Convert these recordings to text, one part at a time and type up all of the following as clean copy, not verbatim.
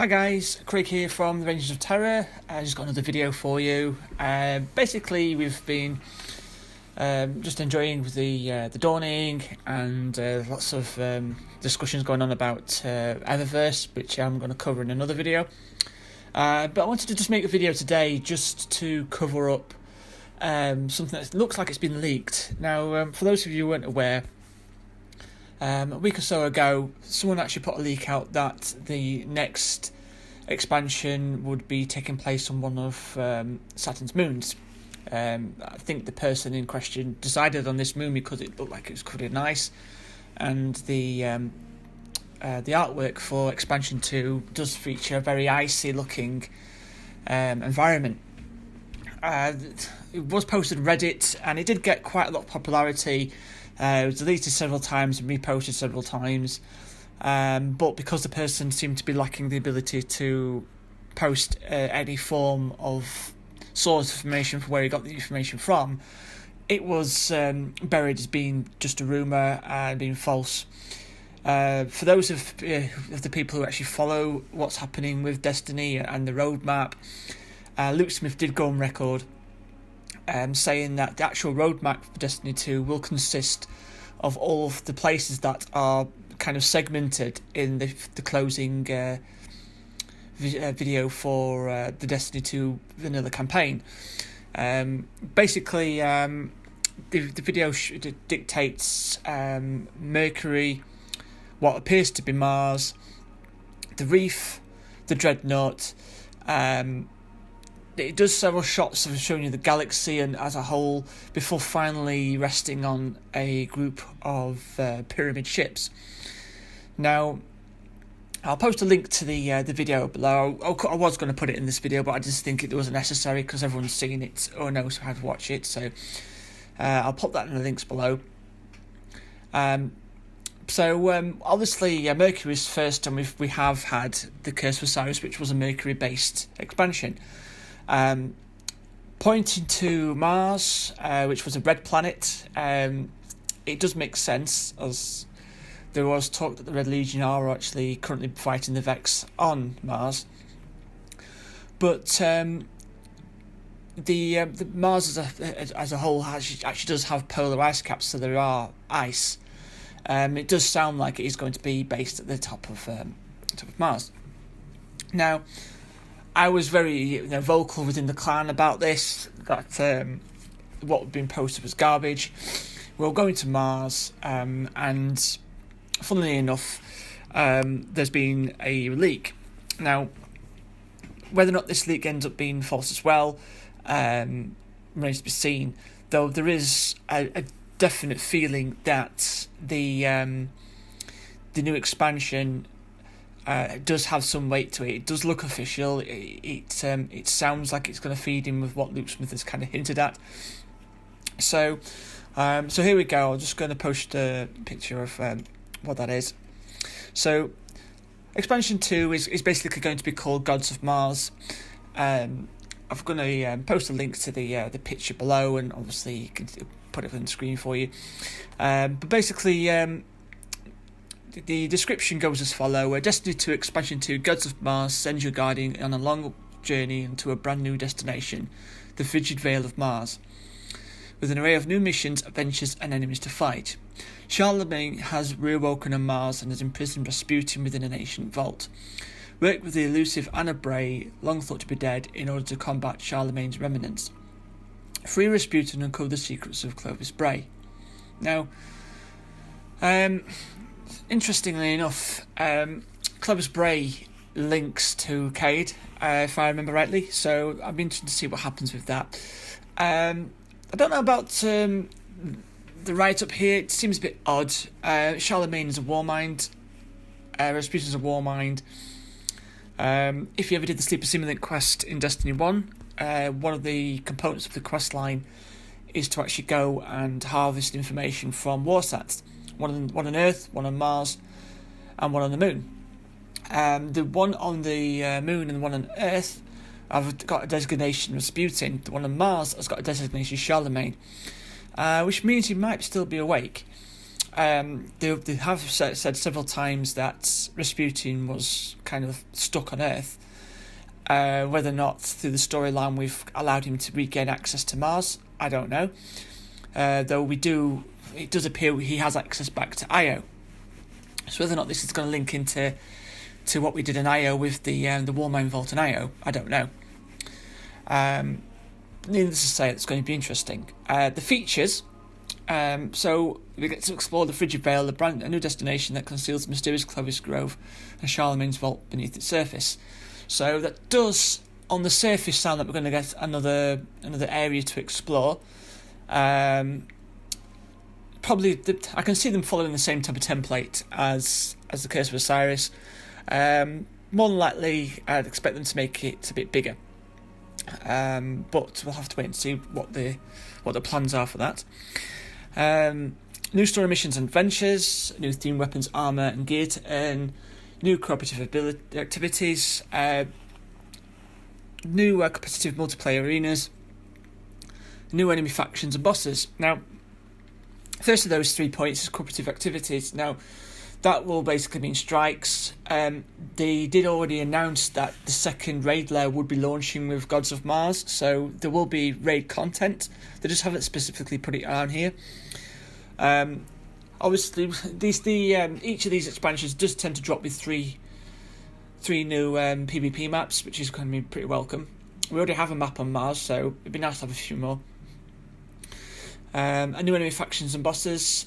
Hi guys, Craig here from the Rangers of Terra. I just got another video for you. Basically, we've been just enjoying the dawning and lots of discussions going on about Eververse, which I'm going to cover in another video. But I wanted to just make a video today just to cover up something that looks like it's been leaked. Now, for those of you who weren't aware, a week or so ago, someone actually put a leak out that the next expansion would be taking place on one of Saturn's moons. I think the person in question decided on this moon because it looked like it was covered in ice, and the artwork for expansion 2 does feature a very icy looking environment. It was posted on Reddit and it did get quite a lot of popularity. It was deleted several times and reposted several times, but because the person seemed to be lacking the ability to post any form of source information for where he got the information from, it was buried as being just a rumour and being false. For those of the people who actually follow what's happening with Dedtiny and the roadmap, Luke Smith did go on record saying that the actual roadmap for Destiny 2 will consist of all of the places that are kind of segmented in the closing video for the Destiny 2 vanilla campaign. Basically, the video dictates Mercury, what appears to be Mars, the Reef, the Dreadnought. It does several shots of showing you the galaxy and as a whole before finally resting on a group of pyramid ships. Now, I'll post a link to the video below. I was going to put it in this video, but I just think it wasn't necessary because everyone's seen it or knows how to watch it. So I'll pop that in the links below. Obviously, Mercury is first, and we have had the Curse of Osiris, which was a Mercury-based expansion. Pointing to Mars, which was a red planet, it does make sense, as there was talk that the Red Legion are actually currently fighting the Vex on Mars. But the Mars as a whole actually does have polar ice caps, so there are ice. It does sound like it is going to be based at the top of Mars. Now, I was very vocal within the clan about this, that what had been posted was garbage. We're going to Mars, and funnily enough, there's been a leak. Now, whether or not this leak ends up being false as well remains to be seen, though there is a definite feeling that the new expansion does have some weight to it. It does look official. It sounds like it's going to feed in with what Luke Smith has kind of hinted at. So here we go. I'm just going to post a picture of what that is. So expansion 2 is basically going to be called Gods of Mars. I'm going to post a link to the picture below, and obviously you can put it on the screen for you. But basically, the description goes as follows: Destiny 2 Expansion 2 Gods of Mars sends your guardian on a long journey into a brand new destination, the frigid Vale of Mars, with an array of new missions, adventures, and enemies to fight. Charlemagne has reawoken on Mars and has imprisoned Rasputin within an ancient vault. Work with the elusive Anna Bray, long thought to be dead, in order to combat Charlemagne's remnants. Free Rasputin and uncover the secrets of Clovis Bray. Now, interestingly enough, Clovis Bray links to Cade, if I remember rightly, so I'm interested to see what happens with that. I don't know about the write-up here. It seems a bit odd. Charlemagne is a warmind. Rasputin is a warmind. If you ever did the Sleeper Simulant quest in Destiny 1, one of the components of the quest line is to actually go and harvest information from warsats. One on Earth, one on Mars, and one on the Moon. The one on the Moon and the one on Earth have got a designation Rasputin. The one on Mars has got a designation Charlemagne, which means he might still be awake. They have said several times that Rasputin was kind of stuck on Earth. Whether or not through the storyline we've allowed him to regain access to Mars, I don't know. Though it does appear he has access back to Io. So whether or not this is going to link into what we did in Io with the Warmine Vault in Io, I don't know. Needless to say, it's going to be interesting. The features. So we get to explore the Frigid Vale, a new destination that conceals the mysterious Clovis Grove and Charlemagne's vault beneath its surface. So that does, on the surface, sound like we're going to get another area to explore. Probably, I can see them following the same type of template as the Curse of Osiris. More than likely, I'd expect them to make it a bit bigger. But we'll have to wait and see what the plans are for that. New story missions and adventures, new theme weapons, armour and gear to earn, new cooperative activities, new competitive multiplayer arenas, new enemy factions and bosses. Now, first of those 3 points is cooperative activities. Now, that will basically mean strikes. They did already announce that the second raid layer would be launching with Gods of Mars, so there will be raid content. They just haven't specifically put it on here. Obviously, each of these expansions does tend to drop with three new PvP maps, which is going to be pretty welcome. We already have a map on Mars, so it'd be nice to have a few more. And new enemy factions and bosses.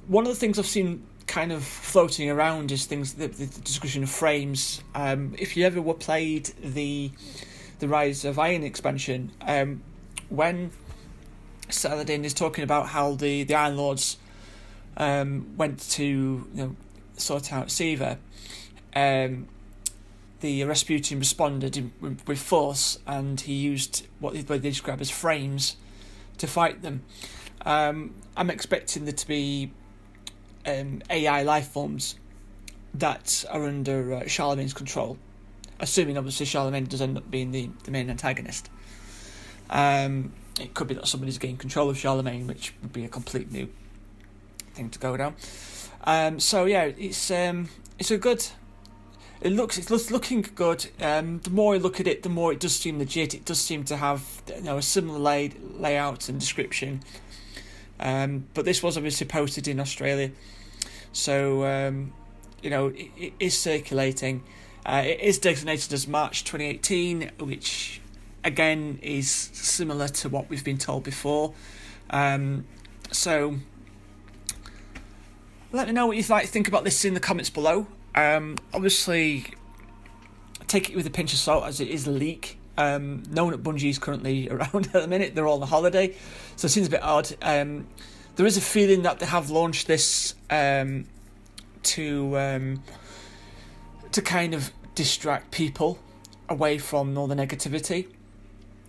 One of the things I've seen kind of floating around is the discussion of frames. If you ever played the Rise of Iron expansion, when Saladin is talking about how the Iron Lords went to sort out Siva, the Rasputin responded with force, and he used what they describe as frames to fight them. I'm expecting there to be AI life forms that are under Charlemagne's control, assuming obviously Charlemagne does end up being the main antagonist. It could be that somebody's gained control of Charlemagne, which would be a complete new thing to go down. So yeah, it's a good. It's looking good. The more I look at it, the more it does seem legit. It does seem to have a similar layout and description. But this was obviously posted in Australia, so it is circulating. It is designated as March 2018, which again is similar to what we've been told before. So let me know what you think about this in the comments below. Obviously, take it with a pinch of salt, as it is a leak. Knowing that Bungie is currently around at the minute, they're all on holiday, so it seems a bit odd. There is a feeling that they have launched this to kind of distract people away from all the negativity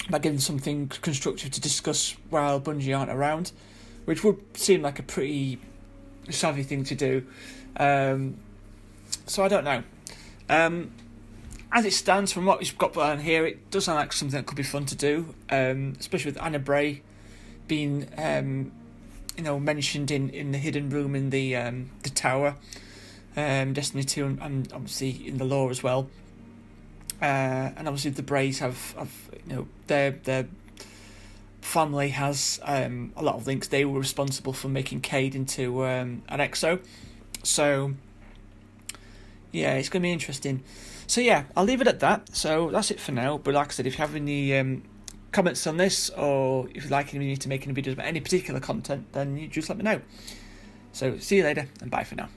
by giving something constructive to discuss while Bungie aren't around, which would seem like a pretty savvy thing to do. So I don't know. As it stands, from what we've got on here, it does sound like something that could be fun to do, especially with Anna Bray being, mentioned in the hidden room in the tower, Destiny 2, and obviously in the lore as well. And obviously the Brays have their family has a lot of links. They were responsible for making Cade into an Exo, so yeah, it's going to be interesting. So yeah, I'll leave it at that. So that's it for now. But like I said, if you have any comments on this, or if you'd like me to make any videos about any particular content, then you just let me know. So see you later, and bye for now.